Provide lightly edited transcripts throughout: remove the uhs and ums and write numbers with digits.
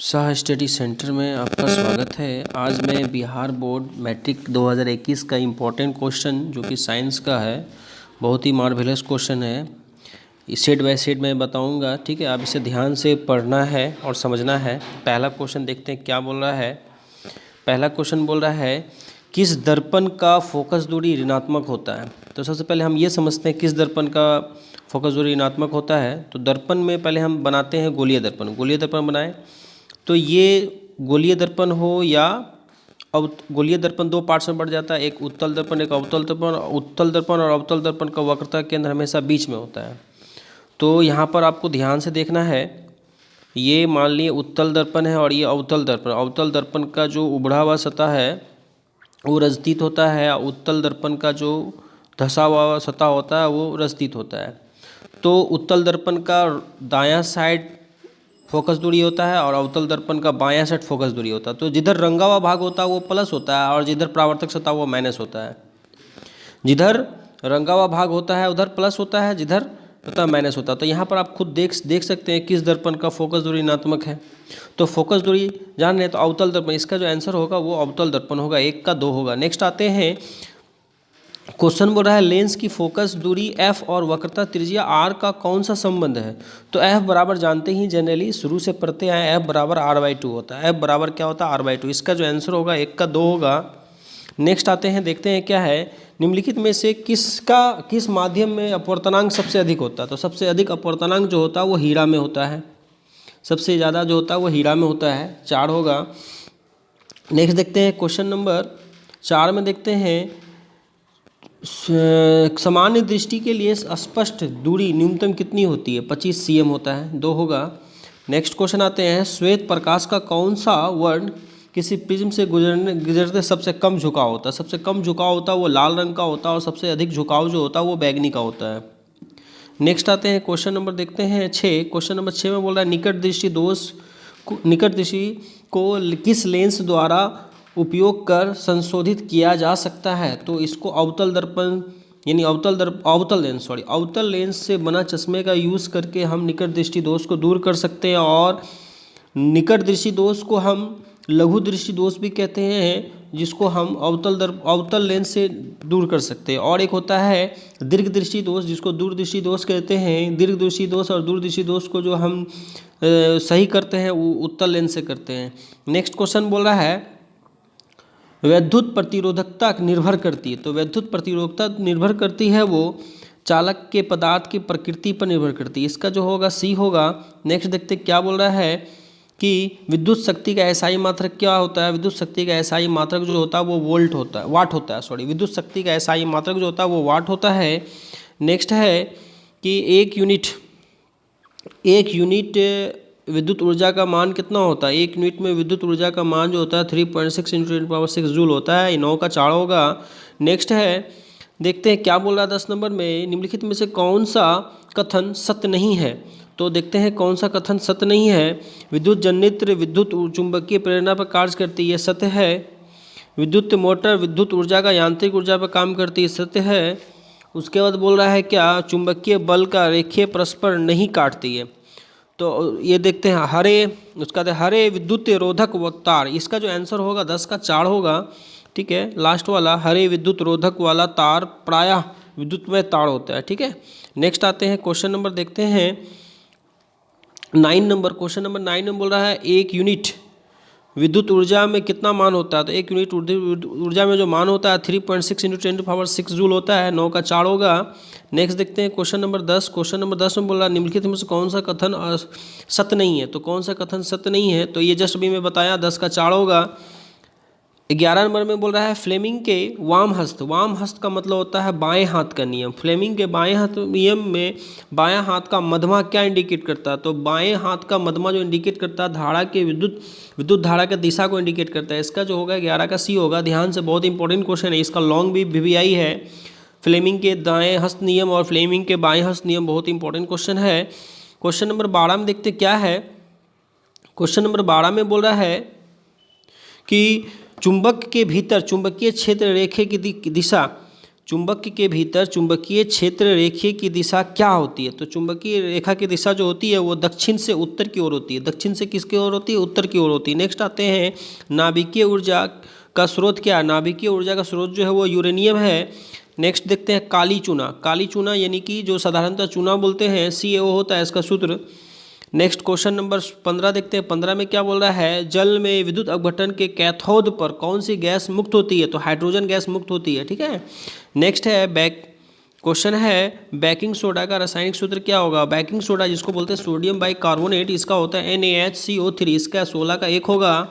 Shah study centre में आपका स्वागत है। आज मैं बिहार बोर्ड मैट्रिक 2021 का इम्पोर्टेंट क्वेश्चन जो कि साइंस का है, बहुत ही मार्वेलस क्वेश्चन है, सेट बाय सेट मैं बताऊंगा। ठीक है, आप इसे ध्यान से पढ़ना है और समझना है। पहला क्वेश्चन देखते हैं क्या बोल रहा है। पहला क्वेश्चन बोल रहा है किस दर्पण का फोकस दूरी ऋणात्मक होता है। तो सबसे पहले हम ये समझते हैं किस दर्पण का फोकस दूरी ऋणात्मक होता है। तो दर्पण में पहले हम बनाते हैं गोलीय दर्पण। गोलीय दर्पण बनाएं तो ये गोलीय दर्पण हो या गोलीय दर्पण दो पार्ट्स में बढ़ जाता है, एक उत्तल दर्पण एक अवतल दर्पण। उत्तल दर्पण और अवतल दर्पण का वक्रता केंद्र हमेशा बीच में होता है। तो यहाँ पर आपको ध्यान से देखना है, ये मान लिए उत्तल दर्पण है और ये अवतल दर्पण। अवतल दर्पण का जो उभड़ा हुआ सतह है वो रजतीत होता है, उत्तल दर्पण का जो धंसा हुआ सतह होता है वो रजतीत होता है। तो उत्तल दर्पण का दायां साइड फोकस दूरी होता है और अवतल दर्पण का बायां साइड फोकस दूरी होता है। तो जिधर रंगा हुआ भाग होता है वो प्लस होता है और जिधर परावर्तक सतह वो माइनस होता है। जिधर रंगा हुआ भाग होता है उधर प्लस होता है, जिधर होता है माइनस होता है। तो यहाँ पर आप खुद देख सकते हैं किस दर्पण का फोकस दूरी ऋणात्मक है। तो फोकस दूरी जान रहे हैं तो अवतल दर्पण, इसका जो आंसर होगा वो अवतल दर्पण होगा, 1 का 2 होगा। नेक्स्ट आते हैं, क्वेश्चन बोल रहा है लेंस की फोकस दूरी f और वक्रता त्रिज्या r का कौन सा संबंध है। तो f बराबर जानते ही जनरली शुरू से पढ़ते आए f बराबर r/2 होता है। f बराबर क्या होता है r/2। इसका जो आंसर होगा 1 का 2 होगा। नेक्स्ट आते हैं, देखते हैं क्या है। निम्नलिखित में से किस माध्यम में अपवर्तनांक सबसे अधिक होता है। तो सबसे अधिक अपवर्तनांक जो होता है वो हीरा में होता है, सबसे ज़्यादा जो होता है वो हीरा में होता है, 4 होगा। नेक्स्ट देखते हैं क्वेश्चन नंबर 4 में देखते हैं सामान्य दृष्टि के लिए स्पष्ट दूरी न्यूनतम कितनी होती है, 25 cm होता है, 2 होगा। नेक्स्ट क्वेश्चन आते हैं, श्वेत प्रकाश का कौन सा वर्ण किसी प्रिज्म से गुजरते सबसे कम झुकाव होता है। सबसे कम झुकाव होता है वो लाल रंग का होता है और सबसे अधिक झुकाव जो होता है वो बैगनी का होता है। नेक्स्ट आते हैं क्वेश्चन नंबर देखते हैं 6। क्वेश्चन नंबर 6 में बोल रहा है निकट दृष्टि को किस लेंस द्वारा उपयोग कर संशोधित किया जा सकता है। तो इसको अवतल दर्पण यानी अवतल लेंस से बना चश्मे का यूज़ करके हम निकट दृष्टि दोष को दूर कर सकते हैं। और निकट दृष्टि दोष को हम लघु दृष्टि दोष भी कहते हैं, जिसको हम अवतल लेंस से दूर कर सकते हैं। और एक होता है दीर्घ दृष्टि दोष, जिसको दूरदृष्टि दोष कहते हैं। दीर्घ दृष्टि दोष और दूरदृष्टि दोष को जो हम सही करते हैं वो उत्तल लेंस से करते हैं। नेक्स्ट क्वेश्चन बोल रहा है वैद्युत प्रतिरोधकता निर्भर करती है। तो वैद्युत प्रतिरोधकता निर्भर करती है वो चालक के पदार्थ की प्रकृति पर निर्भर करती है। इसका जो होगा सी होगा। नेक्स्ट देखते क्या बोल रहा है कि विद्युत शक्ति का एसआई मात्रक क्या होता है। विद्युत शक्ति का एसआई मात्रक जो होता है वो वाट होता है। विद्युत शक्ति का एसआई मात्रक जो होता है वो वाट होता है। नेक्स्ट है कि एक यूनिट विद्युत ऊर्जा का मान कितना होता है। 1 यूनिट में विद्युत ऊर्जा का मान जो होता है 3.6 × 10⁻⁶ जूल होता है। 9 का 4 होगा। नेक्स्ट है, देखते हैं क्या बोल रहा है 10 नंबर में, निम्नलिखित में से कौन सा कथन सत्य नहीं है। तो देखते हैं कौन सा कथन सत्य नहीं है। विद्युत जनरेटर विद्युत चुंबकीय प्रेरणा पर कार्य करती है, सत्य है। विद्युत मोटर विद्युत ऊर्जा का यांत्रिक ऊर्जा पर काम करती है, सत्य है। उसके बाद बोल रहा है क्या, चुंबकीय बल का रेखीय परस्पर नहीं काटती है। तो ये देखते हैं उसका हरे विद्युत रोधक व तार, इसका जो आंसर होगा 10 का 4 होगा। ठीक है, लास्ट वाला हरे विद्युत रोधक वाला तार प्रायः विद्युतमय तार होता है। ठीक है, नेक्स्ट आते हैं क्वेश्चन नंबर देखते हैं 9 नंबर। क्वेश्चन नंबर 9 में बोल रहा है 1 यूनिट विद्युत ऊर्जा में कितना मान होता है। तो 1 यूनिट ऊर्जा में जो मान होता है 3.6 × 10⁻⁶ जूल होता है, 9 का 4 होगा। नेक्स्ट देखते हैं क्वेश्चन नंबर 10। क्वेश्चन नंबर 10 में बोल रहा है निम्नलिखित में से कौन सा कथन सत्य नहीं है। तो कौन सा कथन सत्य नहीं है, तो ये जस्ट अभी मैं बताया, 10 का 4 होगा। 11 नंबर में बोल रहा है फ्लेमिंग के वाम हस्त का मतलब होता है बाएं हाथ का नियम। फ्लेमिंग के बाएं हाथ नियम में बायां हाथ का मध्यमा क्या इंडिकेट करता है। तो बाएं हाथ का मध्यमा जो इंडिकेट करता है धारा के विद्युत धारा के दिशा को इंडिकेट करता है। इसका जो होगा 11 का सी होगा। ध्यान से, बहुत इंपॉर्टेंट क्वेश्चन है, इसका लॉन्ग भी VVI है। फ्लेमिंग के दाएं हस्त नियम और फ्लेमिंग के बाएं हस्त नियम बहुत इंपॉर्टेंट क्वेश्चन है। क्वेश्चन नंबर 12 में देखते क्या है। क्वेश्चन नंबर 12 में बोल रहा है कि चुंबक के भीतर चुंबकीय क्षेत्र रेखे की दिशा चुंबक के भीतर चुंबकीय क्षेत्र रेखा की दिशा क्या होती है? तो चुंबकीय रेखा की दिशा जो होती है वो दक्षिण से उत्तर की ओर होती है। दक्षिण से किसकी ओर होती है? उत्तर की ओर होती है। नेक्स्ट आते हैं, नाभिकीय ऊर्जा का स्रोत क्या है? नाभिकीय ऊर्जा का स्रोत जो है वो यूरेनियम है। नेक्स्ट देखते हैं, काली चूना। काली चूना यानी कि जो साधारणतः चूना बोलते हैं, CaO होता है इसका सूत्र। नेक्स्ट क्वेश्चन नंबर 15 देखते हैं। 15 में क्या बोल रहा है? जल में विद्युत अपघटन के कैथोड पर कौन सी गैस मुक्त होती है? तो हाइड्रोजन गैस मुक्त होती है। ठीक है। नेक्स्ट है क्वेश्चन है, बेकिंग सोडा का रासायनिक सूत्र क्या होगा? बेकिंग सोडा जिसको बोलते हैं सोडियम बाइकार्बोनेट, इसका होता है NaHCO3, इसका 16 का 1 होगा।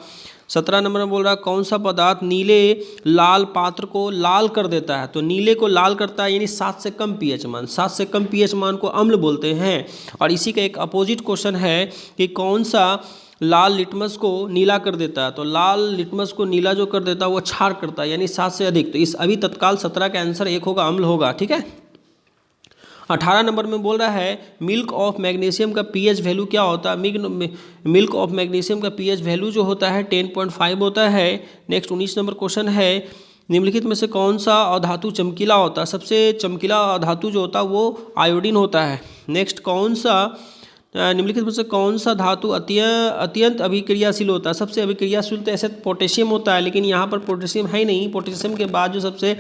17 नंबर में बोल रहा है, कौन सा पदार्थ नीले लाल पात्र को लाल कर देता है? तो नीले को लाल करता है यानी 7 से कम pH मान। 7 से कम pH मान को अम्ल बोलते हैं। और इसी का एक अपोजिट क्वेश्चन है कि कौन सा लाल लिटमस को नीला कर देता है? तो लाल लिटमस को नीला जो कर देता है वो क्षार करता है यानी 7 से अधिक। तो इस अभी तत्काल 17 का आंसर 1 होगा, अम्ल होगा। ठीक है। 18 नंबर में बोल रहा है, मिल्क ऑफ मैग्नीशियम का pH वैल्यू क्या होता है? मिल्क ऑफ मैग्नीशियम का pH वैल्यू जो होता है 10.5 होता है। नेक्स्ट 19 नंबर क्वेश्चन है, निम्नलिखित में से कौन सा अधातु चमकीला होता है? सबसे चमकीला अधातु जो होता है वो आयोडीन होता है। नेक्स्ट, निम्नलिखित में से कौन सा धातु अत्यंत अभिक्रियाशील होता है? सबसे अभिक्रियाशील तो ऐसे पोटेशियम होता है, लेकिन यहाँ पर पोटेशियम है ही नहीं। पोटेशियम के बाद जो सबसे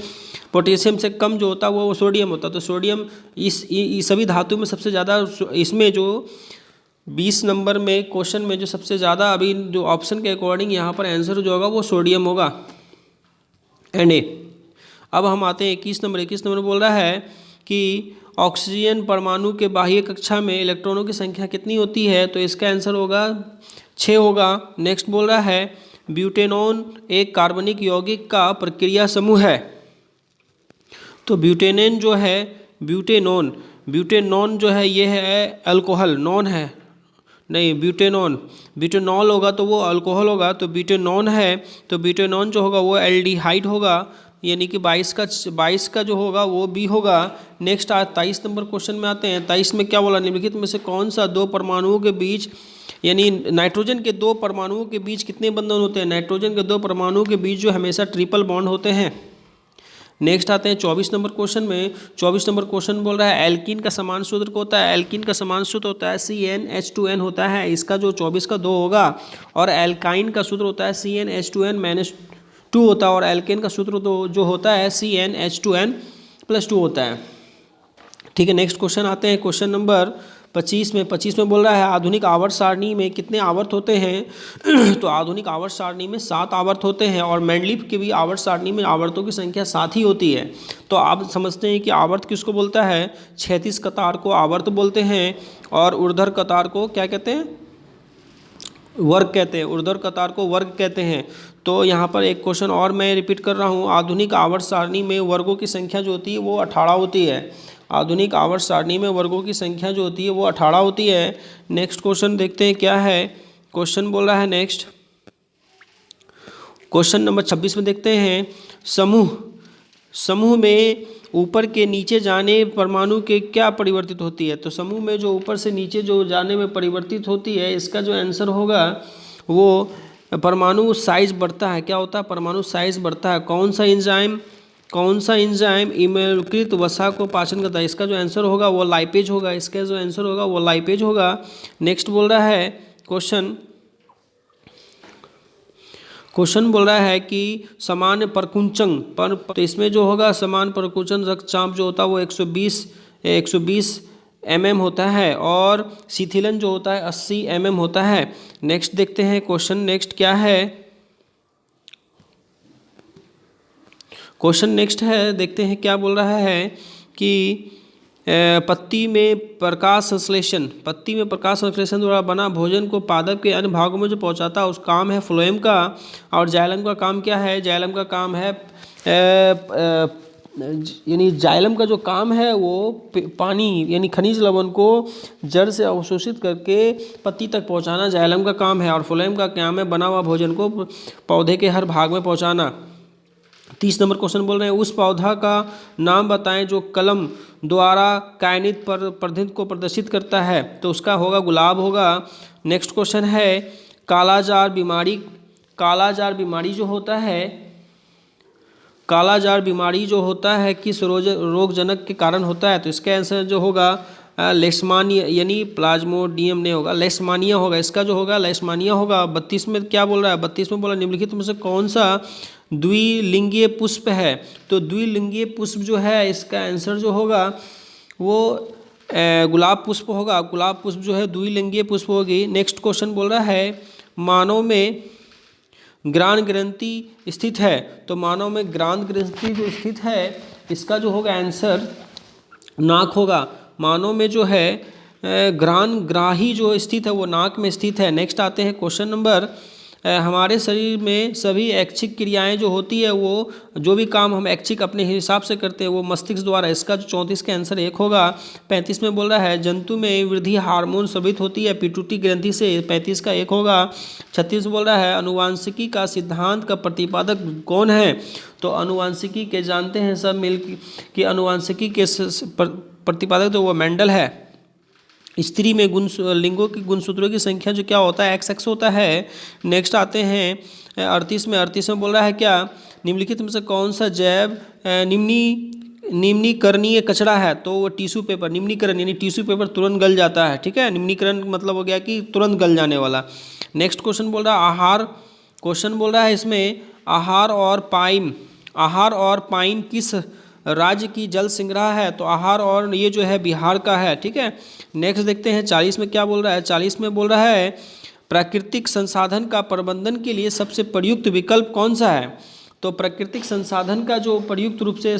पोटेशियम से कम जो होता है वो सोडियम होता है। तो सोडियम इस सभी धातु में सबसे ज़्यादा, इसमें जो 20 नंबर में क्वेश्चन में जो सबसे ज़्यादा अभी जो ऑप्शन के अकॉर्डिंग यहाँ पर आंसर जो होगा वो सोडियम होगा, Na। अब हम आते हैं 21 नंबर। 21 नंबर बोल रहा है कि ऑक्सीजन परमाणु के बाह्य कक्षा में इलेक्ट्रॉनों की संख्या कितनी होती है? तो इसका आंसर होगा 6 होगा। नेक्स्ट बोल रहा है, ब्यूटेनॉन एक कार्बनिक यौगिक का प्रक्रिया समूह है। तो ब्यूटेनॉन जो है ये है अल्कोहल, नॉन है नहीं, ब्यूटेनॉल होगा तो वो अल्कोहल होगा। तो ब्यूटेनॉन है, तो ब्यूटेनॉन जो होगा वो एल्डिहाइड होगा यानी कि 22 का जो होगा वो B होगा। नेक्स्ट 23 नंबर क्वेश्चन में आते हैं। 23 में क्या बोला? निम्नलिखित में से कौन सा दो परमाणुओं के बीच यानी नाइट्रोजन के दो परमाणुओं के बीच कितने बंधन होते हैं? नाइट्रोजन के दो परमाणुओं के बीच जो हमेशा ट्रिपल बॉन्ड होते हैं। नेक्स्ट आते हैं 24 नंबर क्वेश्चन में। 24 नंबर क्वेश्चन बोल रहा है, एल्कीन का समान सूत्र होता है। एल्कीन का समान सूत्र होता है CnH2n होता है, इसका जो 24 का 2 होगा। और एल्काइन का सूत्र होता है CnH2n-2 होता है। और एल्केन का सूत्र जो होता है CnH2n+2 होता है। ठीक है। नेक्स्ट क्वेश्चन आते हैं क्वेश्चन नंबर 25 में। 25 में बोल रहा है, आधुनिक आवर्त सारणी में कितने आवर्त होते हैं? तो आधुनिक आवर्त सारणी में 7 आवर्त होते हैं। और मेंडलीफ की भी आवर्त सारणी में आवर्तों की संख्या 7 ही होती है। तो आप समझते हैं कि आवर्त किसको बोलता है? क्षैतिज कतार को आवर्त बोलते हैं और ऊर्ध्वाधर कतार को क्या कहते हैं? वर्ग कहते हैं। ऊर्ध्वाधर कतार को वर्ग कहते हैं। तो यहाँ पर एक क्वेश्चन और मैं रिपीट कर रहा हूँ, आधुनिक आवर्त सारणी में वर्गों की संख्या जो होती है वो 18 होती है। आधुनिक आवर्त सारणी में वर्गों की संख्या जो होती है वो 18 होती है। नेक्स्ट क्वेश्चन देखते हैं क्या है। क्वेश्चन बोल रहा है, नेक्स्ट क्वेश्चन नंबर 26 में देखते हैं, समूह में ऊपर के नीचे जाने परमाणु के क्या परिवर्तित होती है? तो समूह में जो ऊपर से नीचे जो जाने में परिवर्तित होती है, इसका जो आंसर होगा वो परमाणु साइज बढ़ता है। क्या होता है? परमाणु साइज बढ़ता है। कौन सा एंजाइम इम्यूनोकृत वसा को पाचन करता है? इसका जो आंसर होगा वो लाइपेज होगा। इसका जो आंसर होगा वो लाइपेज होगा। नेक्स्ट बोल रहा है क्वेश्चन बोल रहा है कि सामान्य परकुंचन पर, तो इसमें जो होगा समान परकुंचन रक्तचाप जो होता है वो 120 mm होता है और शिथिलन जो होता है 80 mm होता है। नेक्स्ट देखते हैं क्वेश्चन, नेक्स्ट क्या है? क्वेश्चन नेक्स्ट है, देखते हैं क्या बोल रहा है कि पत्ती में प्रकाश संश्लेषण द्वारा बना भोजन को पादप के अन्य भागों में जो पहुंचाता है उस काम है फ्लोएम का। और जाइलम का काम क्या है? जाइलम का काम है यानी जाइलम का जो काम है वो पानी यानी खनिज लवण को जड़ से अवशोषित करके पत्ती तक पहुंचाना जाइलम का काम है। और फ्लोएम का काम है बना हुआ भोजन को पौधे के हर भाग में पहुंचाना। 30 नंबर क्वेश्चन बोल रहे हैं, उस पौधा का नाम बताएं जो कलम द्वारा कायनित प्रतिनिधित्व को प्रदर्शित करता है। तो उसका होगा गुलाब होगा। नेक्स्ट क्वेश्चन है, कालाजार बीमारी जो होता है, कालाजार बीमारी जो होता है किस रोगजनक के कारण होता है? तो इसका आंसर जो होगा लेशमानिया यानी प्लाज्मोडियम नहीं होगा, लेशमानिया होगा। इसका जो होगा लेशमानिया होगा। 32 में क्या बोल रहा है? 32 में बोला निम्नलिखित में से कौन सा द्विलिंगीय पुष्प है? तो द्विलिंगीय पुष्प जो है इसका आंसर जो होगा वो गुलाब पुष्प होगा। गुलाब पुष्प जो है द्विलिंगीय पुष्प होगी। नेक्स्ट क्वेश्चन बोल रहा है मानव में ग्राण ग्रंथि स्थित है। तो मानव में ग्राण ग्रंथि जो स्थित है इसका जो होगा आंसर नाक होगा। मानव में जो है ग्राण ग्राही जो स्थित है वो नाक में स्थित है। नेक्स्ट आते हैं क्वेश्चन नंबर, हमारे शरीर में सभी ऐच्छिक क्रियाएं जो होती है वो जो भी काम हम ऐच्छिक अपने हिसाब से करते हैं वो मस्तिष्क द्वारा। इसका जो 34 का आंसर 1 होगा। 35 में बोल रहा है जंतु में वृद्धि हार्मोन स्रावित होती है पिट्यूटरी ग्रंथि से। 35 का 1 होगा। 36 बोल रहा है अनुवांशिकी का सिद्धांत का प्रतिपादक कौन है? तो अनुवांशिकी के जानते हैं सब मिल कि अनुवांशिकी के प्रतिपादक तो वो मेंडल है। स्त्री में लिंगों की गुणसूत्रों की संख्या जो क्या होता है XX होता है। नेक्स्ट आते हैं 38 में। 38 में बोल रहा है क्या निम्नलिखित में से कौन सा जैव निम्नीकरणीय कचरा है? तो वो टिश्यू पेपर। निम्नीकरण यानी टिश्यू पेपर तुरंत गल जाता है, ठीक है। निम्नीकरण मतलब हो गया कि तुरंत गल जाने वाला। नेक्स्ट क्वेश्चन बोल रहा है आहार। क्वेश्चन बोल रहा है इसमें आहार और पाइन किस राज्य की जल संग्रह है? तो आहार और ये जो है बिहार का है, ठीक है। नेक्स्ट देखते हैं 40 में क्या बोल रहा है। 40 में बोल रहा है प्राकृतिक संसाधन का प्रबंधन के लिए सबसे प्रयुक्त विकल्प कौन सा है? तो प्राकृतिक संसाधन का जो प्रयुक्त रूप से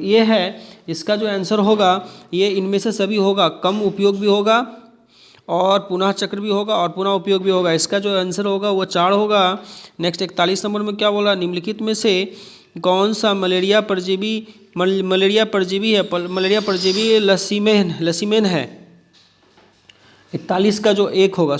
ये है इसका जो आंसर होगा ये इनमें से सभी होगा। कम उपयोग भी होगा और पुनः चक्र भी होगा और पुनः उपयोग भी होगा। इसका जो आंसर होगा वो 4 होगा। नेक्स्ट 41 नंबर में क्या बोला निम्नलिखित में से कौन सा मलेरिया परजीवी है? मलेरिया परजीवी लसीमेन है। 41 का जो 1 होगा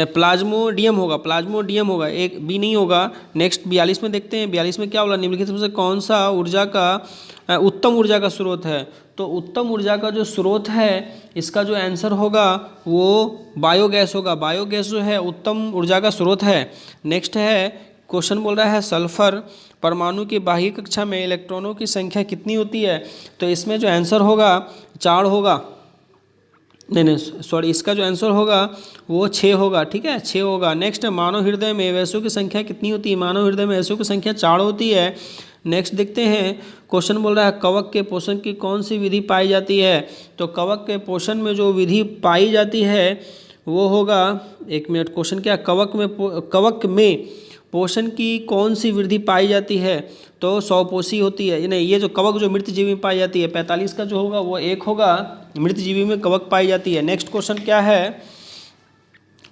प्लाज्मोडियम होगा। एक बी नहीं होगा। नेक्स्ट 42 में देखते हैं। 42 में क्या बोला निम्नलिखित में से कौन सा उत्तम ऊर्जा का स्रोत है? तो उत्तम ऊर्जा का जो स्रोत है इसका जो आंसर होगा वो बायोगैस होगा। बायोगैस जो है उत्तम ऊर्जा का स्रोत है। नेक्स्ट है क्वेश्चन बोल रहा है सल्फर परमाणु की बाह्य कक्षा में इलेक्ट्रॉनों की संख्या कितनी होती है? तो इसमें जो आंसर होगा 4 होगा। इसका जो आंसर होगा वो 6 होगा, ठीक है, 6 होगा। नेक्स्ट मानव हृदय में वैसों की संख्या कितनी होती है? मानव हृदय में वैसों की संख्या 4 होती है। नेक्स्ट देखते हैं क्वेश्चन बोल रहा है कवक के पोषण की कौन सी विधि पाई जाती है? तो कवक के पोषण में जो विधि पाई जाती है वो होगा, एक मिनट, क्वेश्चन क्या, कवक में पोषण की कौन सी वृद्धि पाई जाती है? तो स्वपोषी होती है। नहीं, ये जो कवक जो मृत जीवी में पाई जाती है 45 का जो होगा वो 1 होगा। मृत जीवी में कवक पाई जाती है। नेक्स्ट क्वेश्चन क्या है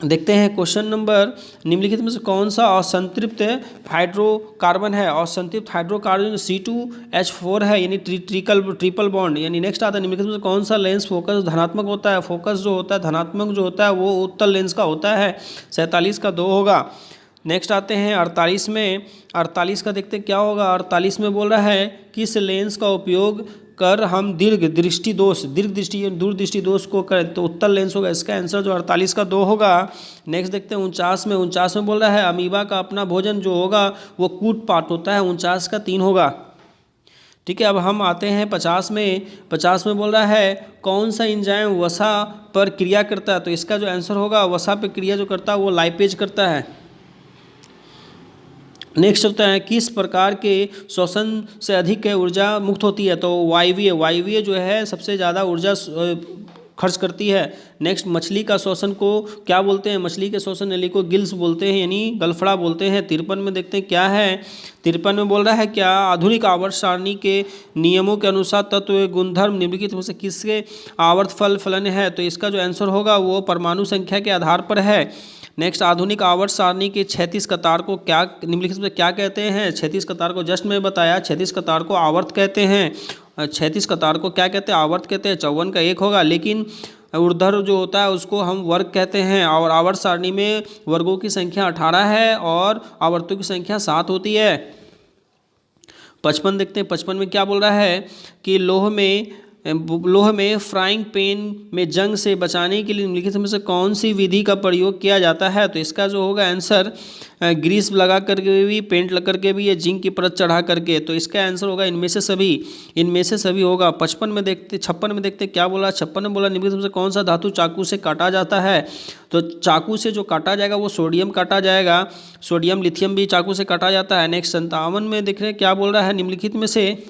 देखते हैं। क्वेश्चन नंबर निम्नलिखित में से कौन सा असंतृप्त हाइड्रोकार्बन है? असंतृप्त हाइड्रोकार्बन C2H4 है यानी ट्रिपल बॉन्ड। यानी नेक्स्ट आता है निम्नलिखित में से कौन सा लेंस फोकस धनात्मक होता है? फोकस जो होता है धनात्मक जो होता है वो उत्तल लेंस का होता है। 47 का 2 होगा। नेक्स्ट आते हैं 48 में। 48 का देखते हैं क्या होगा। 48 में बोल रहा है किस लेंस का उपयोग कर हम दूर दृष्टि दोष को करें? तो उत्तल लेंस होगा। इसका आंसर जो 48 का 2 होगा। नेक्स्ट देखते हैं 49 में। 49 में बोल रहा है अमीबा का अपना भोजन जो होगा वो कूट पाट होता है। 49 का 3 होगा, ठीक है। अब हम आते हैं 50 में। 50 में बोल रहा है कौन सा एंजाइम वसा पर क्रिया करता है? तो इसका जो आंसर होगा वसा पर क्रिया जो करता है वो लाइपेज करता है। नेक्स्ट होता है किस प्रकार के श्वसन से अधिक ऊर्जा मुक्त होती है? तो वायवीय जो है सबसे ज़्यादा ऊर्जा खर्च करती है। नेक्स्ट मछली का श्वसन को क्या बोलते हैं? मछली के श्वसन नली को गिल्स बोलते हैं यानी गलफड़ा बोलते हैं। 53 में देखते हैं क्या है। 53 में बोल रहा है क्या आधुनिक आवर्त सारणी के नियमों के अनुसार तत्व गुणधर्म निम्नलिखित में से किसके आवर्त फलन है? तो इसका जो आंसर होगा वो परमाणु संख्या के आधार पर है। नेक्स्ट आधुनिक आवर्त सारणी के 36 कतार को क्या निम्नलिखित में क्या कहते हैं? 36 कतार को जस्ट मैं बताया 36 कतार को आवर्त कहते हैं। 36 कतार को क्या कहते हैं? आवर्त कहते हैं। 54 का 1 होगा। लेकिन ऊर्ध्व जो होता है उसको हम वर्ग कहते हैं। और आवर्त सारणी में वर्गों की संख्या 18 है और आवर्तों की संख्या 7 होती है। 55 देखते हैं। 55 में क्या बोल रहा है कि लौह में लोहे में फ्राइंग पैन में जंग से बचाने के लिए निम्नलिखित में से कौन सी विधि का प्रयोग किया जाता है? तो इसका जो होगा आंसर ग्रीस लगा करके भी, पेंट लगा करके भी, या जिंक की परत चढ़ा करके। तो इसका आंसर होगा इनमें से सभी होगा। 56 में देखते क्या बोला। 56 में बोला निम्नलिखित में से कौन सा धातु चाकू से काटा जाता है? तो चाकू से जो काटा जाएगा वो सोडियम काटा जाएगा। सोडियम लिथियम भी चाकू से काटा जाता है। नेक्स्ट 57 में देख रहे हैं क्या बोल रहा है, निम्नलिखित में से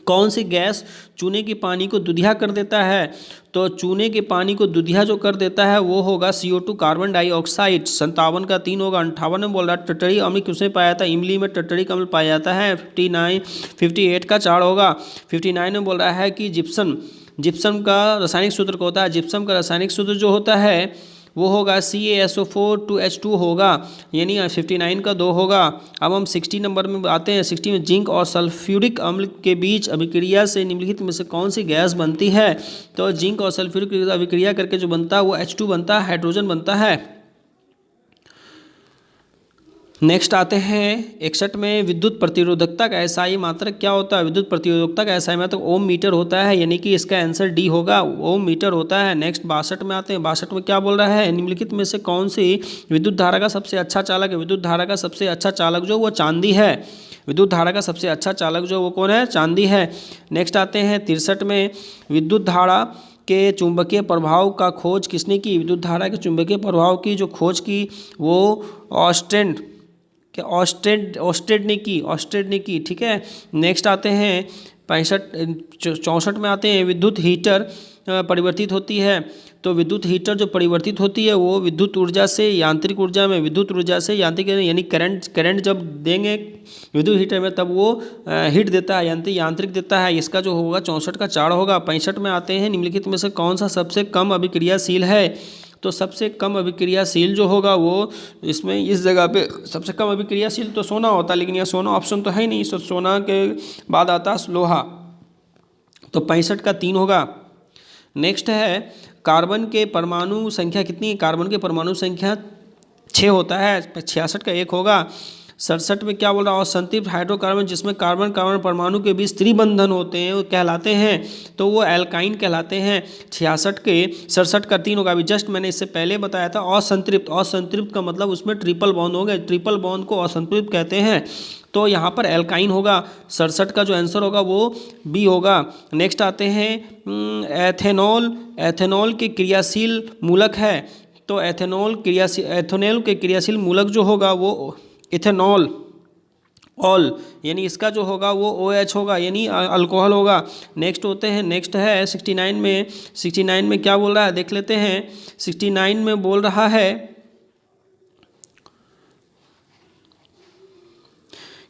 कौन सी गैस चूने के पानी को दुधिया कर देता है? तो चूने के पानी को दुधिया जो कर देता है वो होगा CO2 कार्बन डाइऑक्साइड। 57 का 3 होगा। 58 में बोल रहा है टटरी अम्ल किसमें पाया जाता है? इमली में टटरिक अम्ल पाया जाता है। 58 का 4 होगा। 59 में बोल रहा है कि जिप्सम का रासायनिक सूत्र क्या होता है? जिप्सम का रासायनिक सूत्र जो होता है वो होगा CaSO4 2H2 होगा, यानी 59 का 2 होगा। अब हम 60 नंबर में आते हैं। 60 में जिंक और सल्फ्यूरिक अम्ल के बीच अभिक्रिया से निम्नलिखित में से कौन सी गैस बनती है? तो जिंक और सल्फ्यूरिक अभिक्रिया करके जो बनता है वो H2 बनता है, हाइड्रोजन बनता है। नेक्स्ट आते हैं 61 में विद्युत प्रतिरोधकता का एसआई मात्रक क्या होता है? विद्युत प्रतिरोधकता का एसआई मात्रक ओम मीटर होता है, यानी कि इसका आंसर डी होगा, ओम मीटर होता है। नेक्स्ट 62 में आते हैं। 62 में क्या बोल रहा है, निम्नलिखित में से कौन सी विद्युत धारा का सबसे अच्छा चालक है? विद्युत धारा का सबसे अच्छा चालक जो वो चांदी है। विद्युत धारा का सबसे अच्छा चालक जो वो कौन है? चांदी है। नेक्स्ट आते हैं 63 में विद्युत धारा के चुंबकीय प्रभाव का खोज किसने की? विद्युत धारा के चुंबकीय प्रभाव की जो खोज की वो ऑस्टेड ने की। ठीक है। नेक्स्ट आते हैं 64 में आते हैं। विद्युत हीटर परिवर्तित होती है। तो विद्युत हीटर जो परिवर्तित होती है वो विद्युत ऊर्जा से यांत्रिक ऊर्जा में, विद्युत ऊर्जा से यांत्रिक, यानी करंट जब देंगे विद्युत हीटर में तब वो हीट देता है, यांत्रिक देता है। इसका जो होगा 64 का 4 होगा। 65 में आते हैं। निम्नलिखित में से कौन सा सबसे कम अभिक्रियाशील है? तो सबसे कम अभिक्रियाशील जो होगा वो इसमें इस जगह पे सबसे कम अभिक्रियाशील तो सोना होता है, लेकिन यह सोना ऑप्शन तो है ही नहीं। सोना के बाद आता है लोहा। तो 65 का 3 होगा। नेक्स्ट है कार्बन के परमाणु संख्या कितनी है? कार्बन के परमाणु संख्या 6 होता है। 66 का 1 होगा। 67 में क्या बोल रहा है? असंतृप्त हाइड्रोकार्बन जिसमें कार्बन कार्बन परमाणु के बीच त्रिबंधन होते हैं वो कहलाते हैं, तो वो एल्काइन कहलाते हैं। 67 का 3 होगा। अभी जस्ट मैंने इससे पहले बताया था असंतृप्त का मतलब उसमें ट्रिपल बॉन्ड हो गए, ट्रिपल बॉन्ड को असंतृप्त कहते हैं। तो यहाँ पर एल्काइन होगा। 67 का जो आंसर होगा वो बी होगा। नेक्स्ट आते हैं एथेनॉल के क्रियाशील मूलक है। तो एथेनॉल के क्रियाशील मूलक जो होगा वो इथेनॉल यानी इसका जो होगा वो OH होगा, यानी अल्कोहल होगा। नेक्स्ट है 69 में क्या बोल रहा है देख लेते हैं। 69 में बोल रहा है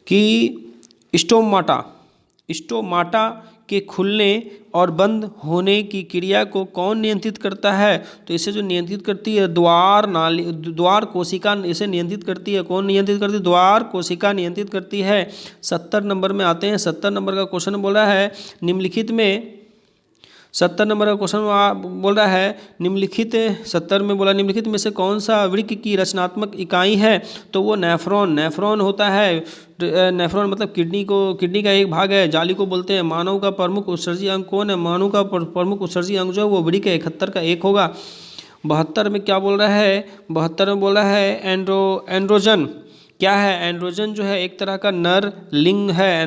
कि स्टोमाटा के खुलने और बंद होने की क्रिया को कौन नियंत्रित करता है? तो इसे जो नियंत्रित करती है द्वार कोशिका इसे नियंत्रित करती है। कौन नियंत्रित करती है? द्वार कोशिका नियंत्रित करती है। 70 नंबर में आते हैं। 70 नंबर का क्वेश्चन बोल रहा है निम्नलिखित में 70 नंबर का क्वेश्चन बोल रहा है निम्नलिखित 70 में बोला निम्नलिखित में से कौन सा वृक्क की रचनात्मक इकाई है? तो वो नेफ्रॉन होता है। नेफ्रॉन मतलब किडनी का एक भाग है, जाली को बोलते हैं। मानव का प्रमुख उत्सर्जी अंग कौन है? मानव का प्रमुख उत्सर्जी अंग जो है वो वृक्क है। 71 का 1 होगा। 72 में क्या बोल रहा है? 72 में बोल रहा है एंड्रोजन क्या है? एंड्रोजन जो है एक तरह का नर लिंग है।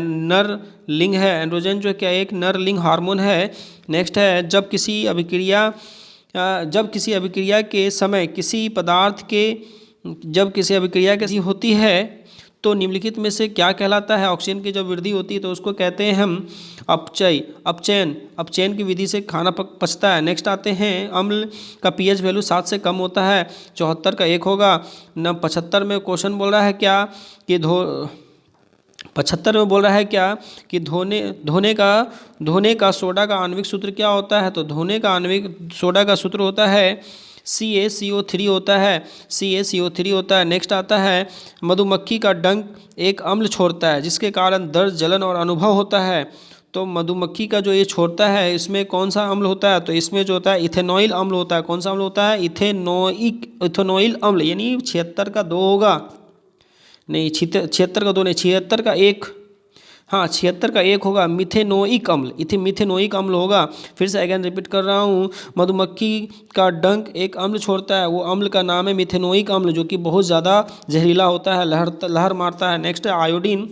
एंड्रोजन जो है क्या एक नर लिंग हार्मोन है। नेक्स्ट है जब किसी अभिक्रिया के समय किसी पदार्थ के जब किसी अभिक्रिया कैसी होती है तो निम्नलिखित में से क्या कहलाता है? ऑक्सीजन की जब वृद्धि होती है तो उसको कहते हैं हम अपचयन की विधि से खाना पचता है। नेक्स्ट आते हैं अम्ल का pH वैल्यू 7 से कम होता है। 74 का 1 होगा। 75 में क्वेश्चन बोल रहा है क्या कि 75 में बोल रहा है क्या कि धोने का सोडा का आणविक सूत्र क्या होता है? तो धोने का आणविक सोडा का सूत्र होता है CaCO3 होता है। नेक्स्ट आता है मधुमक्खी का डंक एक अम्ल छोड़ता है जिसके कारण दर्द, जलन और अनुभव होता है। तो मधुमक्खी का जो ये छोड़ता है इसमें कौन सा अम्ल होता है? तो इसमें जो होता है इथेनॉइल अम्ल होता है। कौन सा अम्ल होता है? इथेनॉइल अम्ल, यानी 76 का 2 होगा। नहीं 76 का 2 नहीं 76 का 1 हाँ, 76 का एक होगा मिथेनोइक अम्ल, इथे मिथेनोइक अम्ल होगा। फिर से अगेन रिपीट कर रहा हूँ, मधुमक्खी का डंक एक अम्ल छोड़ता है, वो अम्ल का नाम है मिथेनोइक अम्ल, जो कि बहुत ज़्यादा जहरीला होता है, लहर मारता है। नेक्स्ट है आयोडीन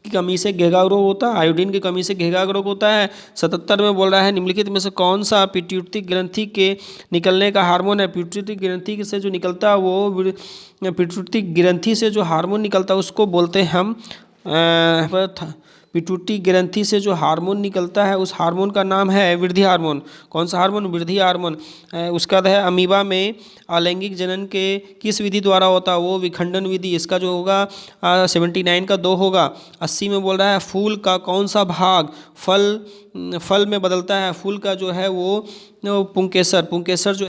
की कमी से घेंघा रोग होता है, आयोडीन की कमी से घेंघा रोग होता है। 77 में बोल रहा है निम्नलिखित में से कौन सा पिट्यूटरी ग्रंथि के निकलने का हार्मोन है। पिट्यूटरी ग्रंथि से जो निकलता है वो पिट्यूटरी ग्रंथि से जो हार्मोन निकलता है उसको बोलते हैं हम पिट्यूटरी ग्रंथि से जो हार्मोन निकलता है उस हार्मोन का नाम है वृद्धि हार्मोन। कौन सा हार्मोन? वृद्धि हार्मोन। उसका है अमीबा में अलैंगिक जनन के किस विधि द्वारा होता है? वो विखंडन विधि। इसका जो होगा 79 का 2 होगा। 80 में बोल रहा है फूल का कौन सा भाग फल में बदलता है? फूल का जो है वो पुंकेसर जो